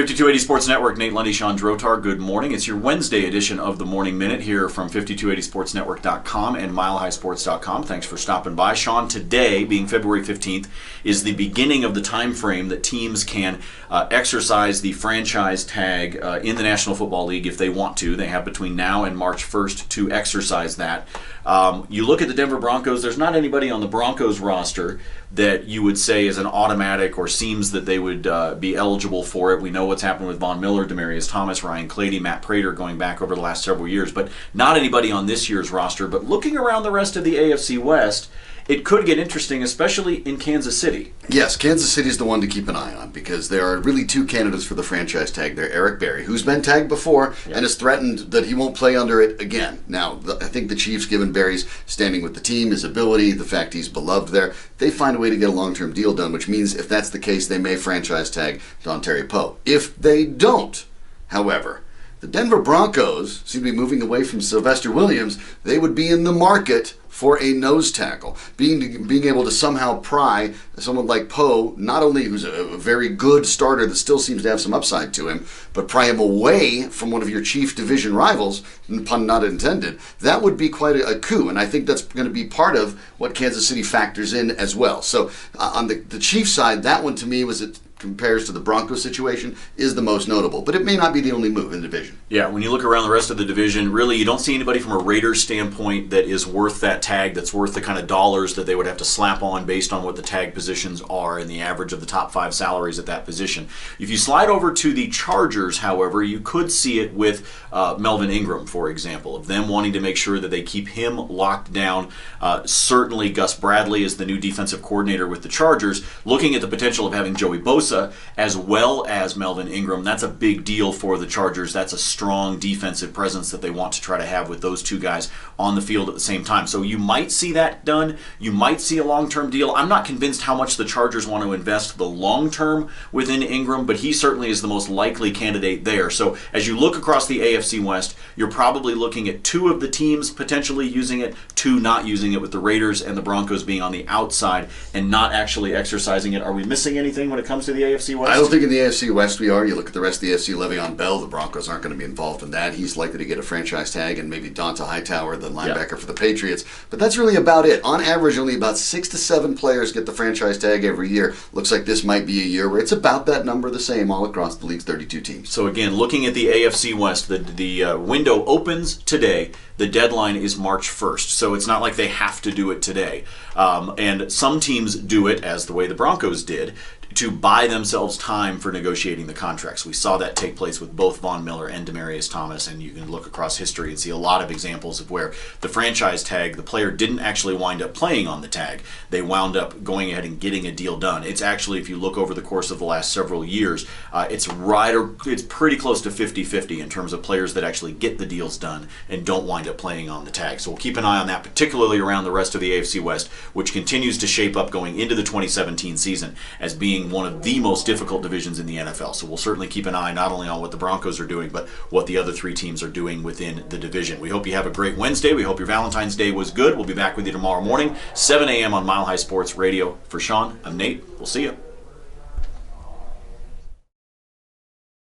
5280 Sports Network, Nate and Shawn Drotar, good morning. It's your Wednesday edition of the Morning Minute here from 5280sportsnetwork.com and milehighsports.com. Thanks for stopping by. Shawn, today, being February 15th, is the beginning of the time frame that teams can exercise the franchise tag in the National Football League if they want to. They have between now and March 1st to exercise that. You look at the Denver Broncos, there's not anybody on the Broncos roster that you would say is an automatic or seems that they would be eligible for it. We know what's happened with Von Miller, Demaryius Thomas, Ryan Clady, Matt Prater going back over the last several years, but not anybody on this year's roster. But looking around the rest of the AFC West, it could get interesting, especially in Kansas City. Yes, Kansas City is the one to keep an eye on because there are really two candidates for the franchise tag. They're Eric Berry, who's been tagged before and has threatened that he won't play under it again. Now, I think the Chiefs, given Berry's standing with the team, his ability, the fact he's beloved there, they find a way to get a long-term deal done, which means if that's the case, they may franchise tag Dontari Poe. If they don't, however, the Denver Broncos seem to be moving away from Sylvester Williams. They would be in the market for a nose tackle. Being able to somehow pry someone like Poe, not only who's a very good starter that still seems to have some upside to him, but pry him away from one of your chief division rivals, pun not intended, that would be quite a coup. And I think that's going to be part of what Kansas City factors in as well. So on the Chiefs side, that one to me was it compares to the Broncos situation, is the most notable. But it may not be the only move in the division. Yeah, when you look around the rest of the division, really you don't see anybody from a Raiders standpoint that is worth that tag, that's worth the kind of dollars that they would have to slap on based on what the tag positions are and the average of the top 5 salaries at that position. If you slide over to the Chargers, however, you could see it with Melvin Ingram, for example, of them wanting to make sure that they keep him locked down. Certainly Gus Bradley is the new defensive coordinator with the Chargers, looking at the potential of having Joey Bosa as well as Melvin Ingram. That's a big deal for the Chargers. That's a strong defensive presence that they want to try to have with those two guys on the field at the same time. So you might see that done. You might see a long-term deal. I'm not convinced how much the Chargers want to invest the long-term within Ingram, but he certainly is the most likely candidate there. So as you look across the AFC West, you're probably looking at 2 of the teams potentially using it, 2 not using it, with the Raiders and the Broncos being on the outside and not actually exercising it. Are we missing anything when it comes to the AFC West? I don't think in the AFC West we are. You look at the rest of the AFC, Le'Veon Bell, the Broncos aren't going to be involved in that. He's likely to get a franchise tag, and maybe Donta Hightower, the linebacker for the Patriots. But that's really about it. On average, only about 6 to 7 players get the franchise tag every year. Looks like this might be a year where it's about that number the same all across the league's 32 teams. So again, looking at the AFC West, the window opens today. The deadline is March 1st, so it's not like they have to do it today. And some teams do it, as the way the Broncos did, to buy themselves time for negotiating the contracts. We saw that take place with both Von Miller and Demaryius Thomas, and you can look across history and see a lot of examples of where the franchise tag, the player didn't actually wind up playing on the tag. They wound up going ahead and getting a deal done. It's actually, if you look over the course of the last several years, it's pretty close to 50-50 in terms of players that actually get the deals done and don't wind up playing on the tag. So we'll keep an eye on that, particularly around the rest of the AFC West, which continues to shape up going into the 2017 season as being one of the most difficult divisions in the NFL. So we'll certainly keep an eye not only on what the Broncos are doing, but what the other 3 teams are doing within the division. We hope you have a great Wednesday. We hope your Valentine's Day was good. We'll be back with you tomorrow morning, 7 a.m. on Mile High Sports Radio. For Shawn, I'm Nate. We'll see you.